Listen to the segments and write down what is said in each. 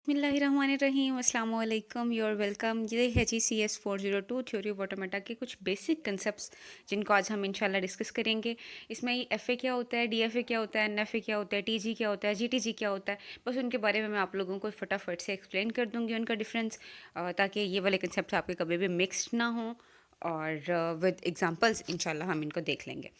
बिस्मिल्लाहिर्रहमानिर्रहीम अस्सलाम वालेकुम योर वेलकम। ये है जी CS402 थ्योरी ऑफ ऑटोमेटा के कुछ बेसिक कंसेप्ट्स जिनको आज हम इंशाल्लाह डिस्कस करेंगे। इसमें FA क्या होता है, DFA क्या होता है, NFA क्या होता है, TG क्या होता है, GTG क्या होता है, बस उनके बारे में मैं आप लोगों को फटाफट से एक्सप्लेन कर दूँगी उनका डिफरेंस, ताकि ये वाले कंसेप्ट आपके कभी भी मिक्सड ना हो, और विद एग्जांपल्स इंशाल्लाह हम इनको देख लेंगे।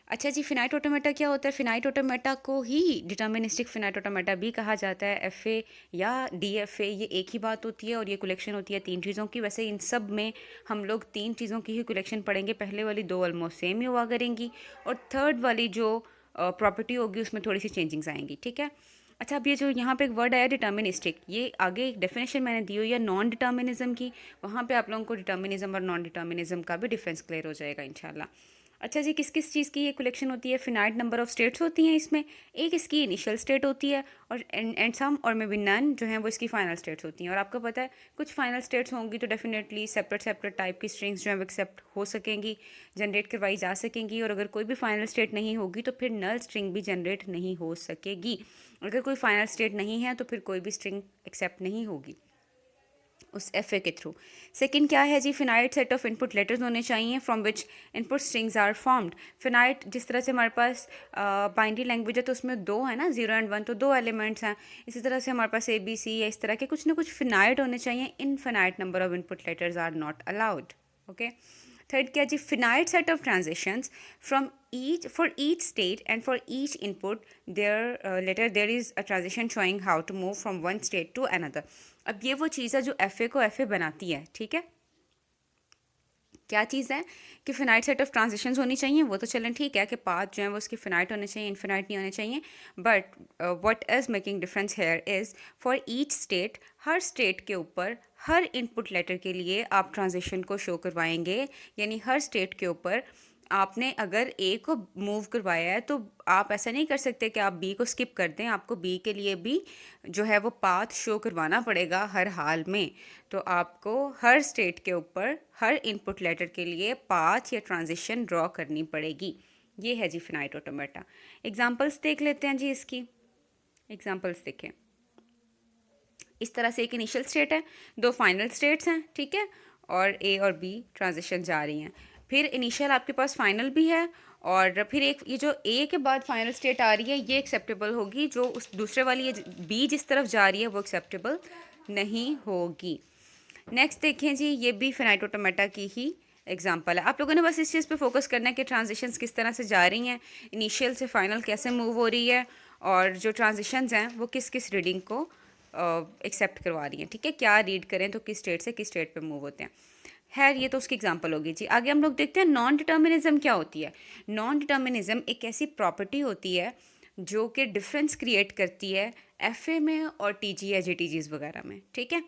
अच्छा जी, फिनाइट ऑटोमेटा क्या होता है? फिनाइट ऑटोमेटा को ही डिटर्मिनिस्टिक फिनाइट ऑटोमेटा भी कहा जाता है। FA या DFA ये एक ही बात होती है, और ये कलेक्शन होती है तीन चीज़ों की। वैसे इन सब में हम लोग तीन चीज़ों की ही कलेक्शन पढ़ेंगे। पहले वाली दो ऑलमोस्ट सेम ही हुआ करेंगी, और थर्ड वाली जो प्रॉपर्टी होगी उसमें थोड़ी सी चेंजिंग्स आएंगी। ठीक है। अच्छा, अब ये जो यहाँ पे एक वर्ड आया डिटर्मिनिस्टिक, ये आगे एक डेफिनेशन मैंने दी हुई है नॉन डिटर्मिनिज्म की, वहाँ पे आप लोगों को डिटर्मिनिज्म और नॉन डिटर्मिनिज्म का भी डिफरेंस क्लियर हो जाएगा इंशाल्लाह। अच्छा जी, किस किस चीज़ की ये कलेक्शन होती है? फिनाइट नंबर ऑफ स्टेट्स होती हैं इसमें। एक इसकी इनिशियल स्टेट होती है, और एंड सम और मे बी नन जो हैं वो इसकी फाइनल स्टेट्स होती हैं। और आपको पता है कुछ फाइनल स्टेट्स होंगी तो डेफिनेटली सेपरेट सेपरेट टाइप की स्ट्रिंग्स जो हैं वो एक्सेप्ट हो सकेंगी, जनरेट करवाई जा सकेंगी। और अगर कोई भी फाइनल स्टेट नहीं होगी तो फिर नल स्ट्रिंग भी जनरेट नहीं हो सकेगी। अगर कोई फाइनल स्टेट नहीं है तो फिर कोई भी स्ट्रिंग एक्सेप्ट नहीं होगी उस FA के थ्रू। सेकंड क्या है जी? Finite set of input letters होने चाहिए from which input strings are formed. Finite जिस तरह से हमारे पास बाइनरी लैंग्वेज है तो उसमें दो है ना, 0 एंड 1, तो दो एलिमेंट्स हैं। इसी तरह से हमारे पास ABC या इस तरह के कुछ ना कुछ फिनाइट होने चाहिए। Infinite number of input letters are not allowed. Okay. Third क्या जी? Finite set of transitions from each for each state and for each input there is a transition showing how to move from one state to another. अब ये वो चीज़ है जो FA को FA बनाती है। ठीक है। क्या चीज़ है कि फिनाइट सेट ऑफ ट्रांजिशंस होनी चाहिए, वो तो चलें ठीक है कि पाथ जो है वो उसके फिनाइट होने चाहिए, इनफिनाइट नहीं होने चाहिए। But what is making difference here is for each state, her state के ऊपर हर इनपुट लेटर के लिए आप ट्रांजिशन को शो करवाएंगे। यानी हर स्टेट के ऊपर आपने अगर A को मूव करवाया है तो आप ऐसा नहीं कर सकते कि आप B को स्किप कर दें। आपको B के लिए भी जो है वो पाथ शो करवाना पड़ेगा हर हाल में। तो आपको हर स्टेट के ऊपर हर इनपुट लेटर के लिए पाथ या ट्रांजिशन ड्रॉ करनी पड़ेगी। ये है जी फिनाइट ऑटोमेटा। एग्जांपल्स देख लेते हैं जी इसकी। एग्जांपल्स देखें। इस तरह से एक इनिशियल स्टेट है, दो फाइनल स्टेट्स हैं। ठीक है। और A और B ट्रांजिशन जा रही हैं। फिर इनिशियल आपके पास फाइनल भी है, और फिर एक ये जो A के बाद फाइनल स्टेट आ रही है ये एक्सेप्टेबल होगी, जो उस दूसरे वाली ये B जिस तरफ जा रही है वो एक्सेप्टेबल नहीं होगी। नेक्स्ट देखें जी, ये भी फिनाइट ऑटोमेटा की ही एग्जांपल है। आप लोगों ने बस इस चीज़ पे फोकस करना है कि ट्रांजिशंस किस तरह से जा रही हैं, इनिशियल से फाइनल कैसे मूव हो रही है, और जो ट्रांजिशंस हैं वो किस किस रीडिंग को एक्सेप्ट करवा रही हैं। ठीक है। क्या रीड करें तो किस स्टेट से किस स्टेट पे मूव होते हैं। खैर ये तो उसकी एग्जांपल होगी जी। आगे हम लोग देखते हैं नॉन डिटर्मिनिज्म क्या होती है। नॉन डिटर्मिनिज्म एक ऐसी प्रॉपर्टी होती है जो कि डिफरेंस क्रिएट करती है FA में और TG या GTGs वगैरह में। ठीक है।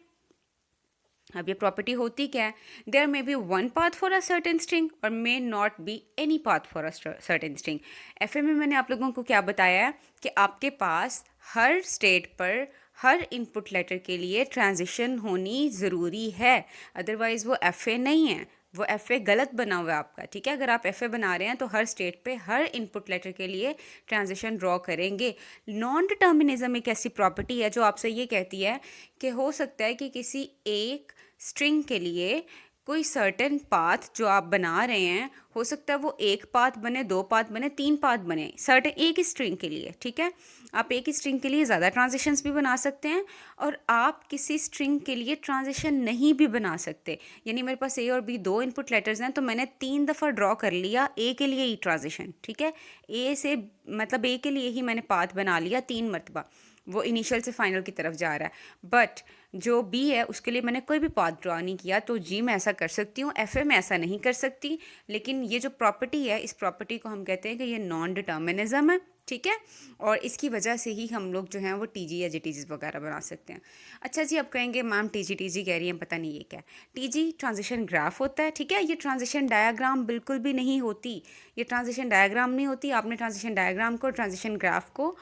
अब ये प्रॉपर्टी होती क्या है? There may be one path for a certain string और may not be any path for a certain string. FA में मैंने आप लोगों को क्या बताया है कि आपके पास हर स्टेट पर हर इनपुट लेटर के लिए ट्रांजिशन होनी ज़रूरी है, अदरवाइज़ वो FA नहीं है, वो FA गलत बना हुआ है आपका। ठीक है। अगर आप FA बना रहे हैं तो हर स्टेट पे हर इनपुट लेटर के लिए ट्रांजिशन ड्रॉ करेंगे। नॉन डिटर्मिनिज्म एक ऐसी प्रॉपर्टी है जो आपसे ये कहती है कि हो सकता है कि किसी एक स्ट्रिंग के लिए कोई सर्टेन पाथ जो आप बना रहे हैं, हो सकता है वो एक पाथ बने, दो पाथ बने, तीन पाथ बने, सर्टेन एक ही स्ट्रिंग के लिए। ठीक है। आप एक ही स्ट्रिंग के लिए ज़्यादा ट्रांजिशंस भी बना सकते हैं, और आप किसी स्ट्रिंग के लिए ट्रांजिशन नहीं भी बना सकते। यानी मेरे पास A और B दो इनपुट लेटर्स हैं, तो मैंने 3 दफ़ा ड्रॉ कर लिया A के लिए ही ट्रांजिशन। ठीक है। A से मतलब A के लिए ही मैंने पाथ बना लिया 3 मरतबा, वो इनिशियल से फाइनल की तरफ जा रहा है। बट जो B है उसके लिए मैंने कोई भी पाथ ड्रॉ नहीं किया, तो G में ऐसा कर सकती हूँ, FA में ऐसा नहीं कर सकती। लेकिन ये जो प्रॉपर्टी है, इस प्रॉपर्टी को हम कहते हैं कि ये नॉन डिटर्मिनिज्म है। ठीक है। और इसकी वजह से ही हम लोग जो हैं वो TG या GTGs वगैरह बना सकते हैं। अच्छा जी, अब कहेंगे मैम TG कह रही हैं, पता नहीं ये क्या है। TG ट्रांजिशन ग्राफ होता है। ठीक है। ये ट्रांजिशन डायग्राम बिल्कुल भी नहीं होती, ये ट्रांजिशन डायग्राम नहीं होती। आपने ट्रांजिशन डायग्राम को ट्रांजिशन ग्राफ को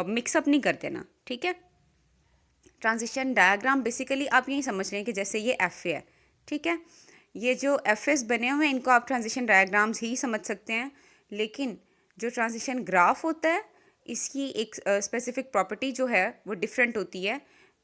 मिक्सअप नहीं कर देना। ठीक है। ट्रांजिशन डायग्राम बेसिकली आप यही समझ रहे हैं कि जैसे ये FA है। ठीक है। ये जो FS बने हुए हैं इनको आप ट्रांजिशन डायग्राम्स ही समझ सकते हैं, लेकिन जो ट्रांजिशन ग्राफ होता है इसकी एक स्पेसिफिक प्रॉपर्टी जो है वो डिफरेंट होती है।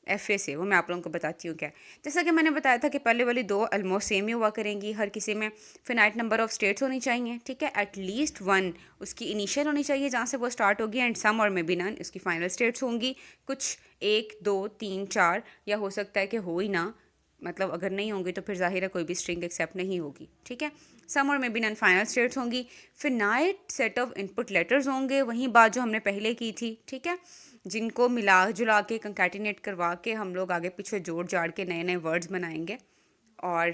FA से, वो मैं आप लोगों को बताती हूँ क्या है। जैसा कि मैंने बताया था कि पहले वाली दो ऑलमोस्ट सेम ही हुआ करेंगी, हर किसी में फिनाइट नंबर ऑफ स्टेट्स होनी चाहिए, ठीक है। एटलीस्ट वन उसकी इनिशियल होनी चाहिए जहाँ से वो स्टार्ट होगी, एंड सम और मे बी नन उसकी फाइनल स्टेट्स होंगी। कुछ 1 2 3 4 या हो सकता है कि हो ही ना, मतलब अगर नहीं होंगी तो फिर जाहिर है कोई भी स्ट्रिंग एक्सेप्ट नहीं होगी, ठीक है। सम और may be none final states होंगी। Finite set of input letters होंगे, वही बात जो हमने पहले की थी, ठीक है, जिनको मिला जुला के कंकैटिनेट करवा के हम लोग आगे पीछे जोड़ जाड़ के नए नए वर्ड्स बनाएंगे। और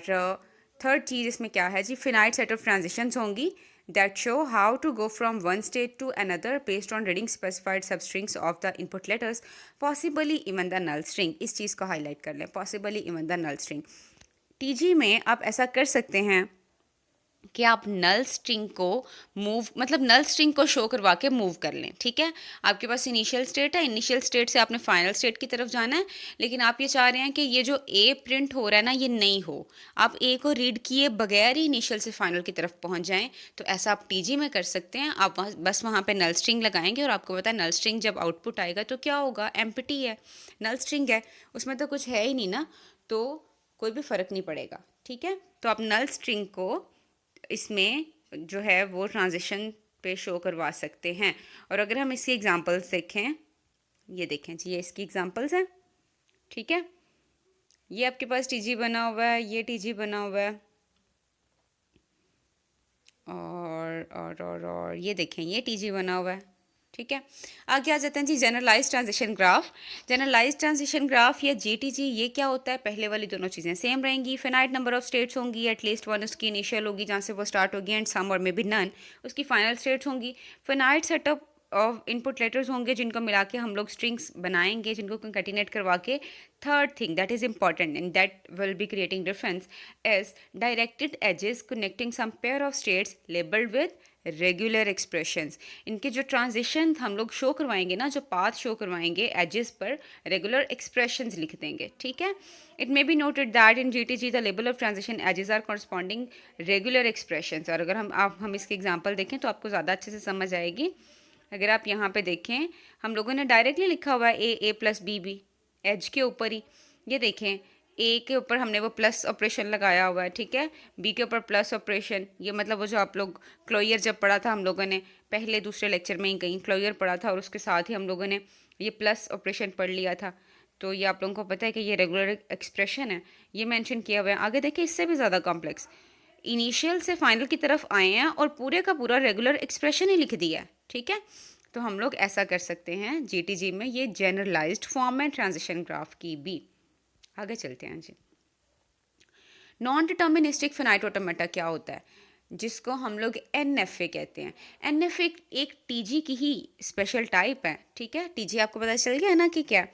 थर्ड चीज़ इसमें क्या है जी, फिनाइट सेट ऑफ ट्रांजिशंस होंगी that show how to go from one state to another based on reading specified substrings of the input letters, possibly even the null string। इस चीज़ को हाईलाइट कर लें, possibly even the null string। TG में आप ऐसा कर सकते हैं कि आप नल स्ट्रिंग को मूव, मतलब नल स्ट्रिंग को शो करवा के मूव कर लें, ठीक है। आपके पास इनिशियल स्टेट है, इनिशियल स्टेट से आपने फाइनल स्टेट की तरफ जाना है, लेकिन आप ये चाह रहे हैं कि ये जो ए प्रिंट हो रहा है ना ये नहीं हो, आप ए को रीड किए बगैर ही इनिशियल से फाइनल की तरफ पहुंच जाएं, तो ऐसा आप टीजी में कर सकते हैं। आप बस वहाँ पे नल स्ट्रिंग लगाएंगे और आपको पता है नल स्ट्रिंग जब आउटपुट आएगा तो क्या होगा, एम्प्टी है, नल स्ट्रिंग है, उसमें तो कुछ है ही नहीं ना, तो कोई भी फ़र्क नहीं पड़ेगा, ठीक है। तो आप नल स्ट्रिंग को इसमें जो है वो ट्रांजिशन पे शो करवा सकते हैं। और अगर हम इसकी एग्जांपल्स देखें, ये देखें जी, ये इसकी एग्जांपल्स हैं, ठीक है। ये आपके पास टीजी बना हुआ है, ये टीजी बना हुआ है, और ये देखें ये टीजी बना हुआ है, ठीक है। आगे आ जाते हैं जी generalize transition graph. Generalize transition graph या जीटीजी, ये क्या होता है, पहले वाली दोनों चीज़ें सेम रहेंगी। फिनाइट नंबर ऑफ स्टेट्स होंगी, एटलीस्ट वन उसकी इनिशियल होगी जहाँ से वो स्टार्ट होगी, एंड सम और मे बी नन उसकी फाइनल स्टेट्स होंगी। Finite setup of input letters होंगे जिनको मिला के हम लोग स्ट्रिंग्स बनाएंगे, जिनको कंकैटिनेट करवा के। Third thing that is important and that will be creating difference is directed edges connecting some pair of states labelled with regular expressions. इनके जो ट्रांजिशन हम लोग शो करवाएंगे ना, जो पाथ शो करवाएंगे एजेस पर रेगुलर एक्सप्रेशंस लिख देंगे, ठीक है। It may be noted that in GTG the label of transition edges are corresponding regular expressions. और अगर हम इसके एग्जांपल देखें तो आपको ज़्यादा अच्छे से समझ आएगी। अगर आप यहाँ पे देखें, हम लोगों ने डायरेक्टली लिखा हुआ है ए प्लस बी एज के ऊपर ही, ये देखें ए के ऊपर हमने वो प्लस ऑपरेशन लगाया हुआ है, ठीक है, बी के ऊपर प्लस ऑपरेशन। ये मतलब वो जो आप लोग क्लोयर जब पढ़ा था हम लोगों ने पहले दूसरे लेक्चर में ही कहीं क्लोयर पढ़ा था, और उसके साथ ही हम लोगों ने ये प्लस ऑपरेशन पढ़ लिया था। तो ये आप लोगों को पता है कि ये रेगुलर एक्सप्रेशन है, ये मेंशन किया हुआ है। आगे देखिए इससे भी ज़्यादा कॉम्प्लेक्स, इनिशियल से फाइनल की तरफ आए हैं और पूरे का पूरा रेगुलर एक्सप्रेशन ही लिख दिया है, ठीक है। तो हम लोग ऐसा कर सकते हैं जीटीजी में, ये जनरलाइज्ड फॉर्म है ट्रांजिशन ग्राफ की भी। आगे चलते हैं जी। नॉन डिटर्मिनिस्टिक फिनाइट ऑटोमेटा क्या होता है, जिसको हम लोग NFA कहते हैं। NFA एक TG की ही स्पेशल टाइप है, ठीक है। TG आपको पता चल गया है ना कि क्या,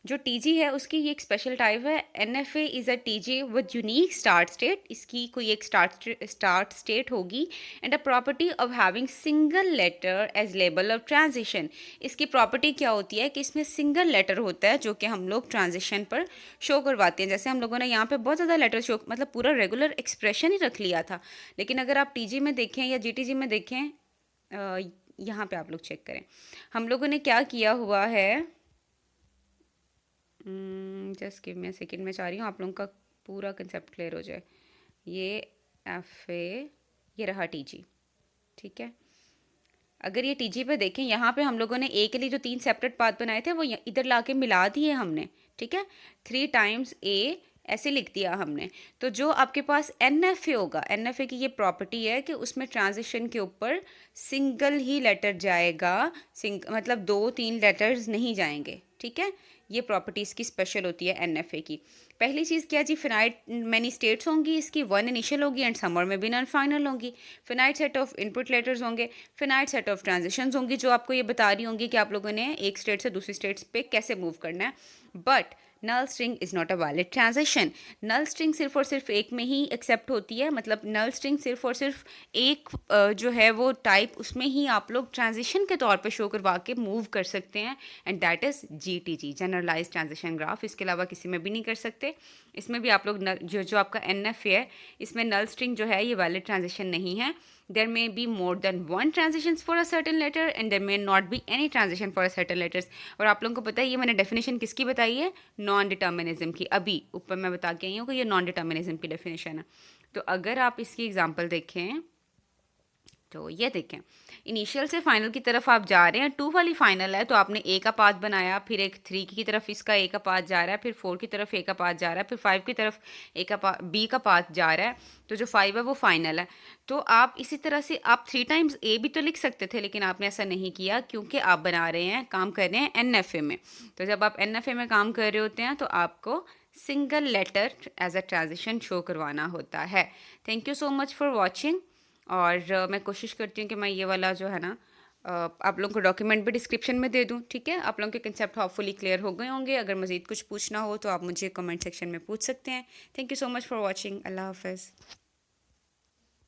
जो TG है उसकी ये एक स्पेशल टाइप है। NFA is a TG with unique start state, इसकी कोई एक स्टार्ट स्टेट होगी, and a property of having single letter as label of transition. इसकी प्रॉपर्टी क्या होती है कि इसमें सिंगल लेटर होता है जो कि हम लोग ट्रांजिशन पर शो करवाते हैं। जैसे हम लोगों ने यहाँ पे बहुत ज़्यादा लेटर शो, मतलब पूरा रेगुलर एक्सप्रेशन ही रख लिया था, लेकिन अगर आप TG में देखें या GTG में देखें, यहाँ पे आप लोग चेक करें, हम लोगों ने क्या किया हुआ है, just give me a second, मैं चाह रही हूँ आप लोगों का पूरा कंसेप्ट क्लियर हो जाए। ये FA, ये रहा TG, ठीक है। अगर ये TG पे देखें, यहाँ पे हम लोगों ने A के लिए जो 3 सेपरेट पाथ बनाए थे वो इधर लाके मिला दिए हमने, ठीक है। 3 टाइम्स A ऐसे लिख दिया हमने। तो जो आपके पास NFA होगा, NFA की ये प्रॉपर्टी है कि उसमें ट्रांजिशन के ऊपर सिंगल ही लेटर जाएगा, मतलब 2-3 लेटर्स नहीं जाएंगे, ठीक है। ये प्रॉपर्टी इसकी स्पेशल होती है NFA की। पहली चीज़ क्या जी, फिनाइट मैनी स्टेट्स होंगी, इसकी वन इनिशियल होगी एंड समर में भी नन फाइनल होंगी। Finite set of input letters होंगे, फिनाइट सेट ऑफ ट्रांजिशंस होंगी जो आपको ये बता रही होंगी कि आप लोगों ने एक स्टेट से दूसरी स्टेट्स पे कैसे मूव करना है। But null string is not a valid transition. Null string सिर्फ और सिर्फ एक में ही एक्सेप्ट होती है, मतलब नल स्ट्रिंग सिर्फ और सिर्फ एक जो है वो टाइप, उसमें ही आप लोग ट्रांजिशन के तौर पे शो करवा के मूव कर सकते हैं, and that is GTG, generalise transition graph. इसके अलावा किसी में भी नहीं कर सकते। इसमें भी आप लोग जो आपका NFA है, इसमें नल स्ट्रिंग जो है ये वैलिड ट्रांजिशन नहीं है। there may be more than one transitions for a certain letter and there may not be any transition for a certain letters. और आप लोगों को पता है ये मैंने डेफिनेशन किसकी बताई है, नॉन डिटर्मिनिज्म की. अभी ऊपर मैं बता के आई हूँ कि ये नॉन डिटर्मिनिज्म की डेफिनेशन है. तो अगर आप इसकी एग्जांपल देखें तो ये देखें, इनिशियल से फाइनल की तरफ आप जा रहे हैं, 2 वाली फाइनल है तो आपने ए का पाथ बनाया, फिर एक 3 की तरफ इसका ए का पाथ जा रहा है, फिर 4 की तरफ ए का पाथ जा रहा है, फिर 5 की तरफ ए का बी का पाथ जा रहा है. तो जो 5 है वो फाइनल है. तो आप इसी तरह से आप 3 टाइम्स ए भी तो लिख सकते थे, लेकिन आपने ऐसा नहीं किया क्योंकि आप बना रहे हैं, काम कर रहे हैं NFA में. तो जब आप NFA में काम कर रहे होते हैं तो आपको single letter as a transition show करवाना होता है. Thank you so much for watching. और मैं कोशिश करती हूँ कि मैं ये वाला जो है ना आप लोगों को डॉक्यूमेंट भी डिस्क्रिप्शन में दे दूँ. ठीक है, आप लोगों के कंसेप्ट होपफुली क्लियर हो गए होंगे. अगर मज़ीद कुछ पूछना हो तो आप मुझे कमेंट सेक्शन में पूछ सकते हैं. Thank you so much for watching. अल्लाह हाफ़िज़.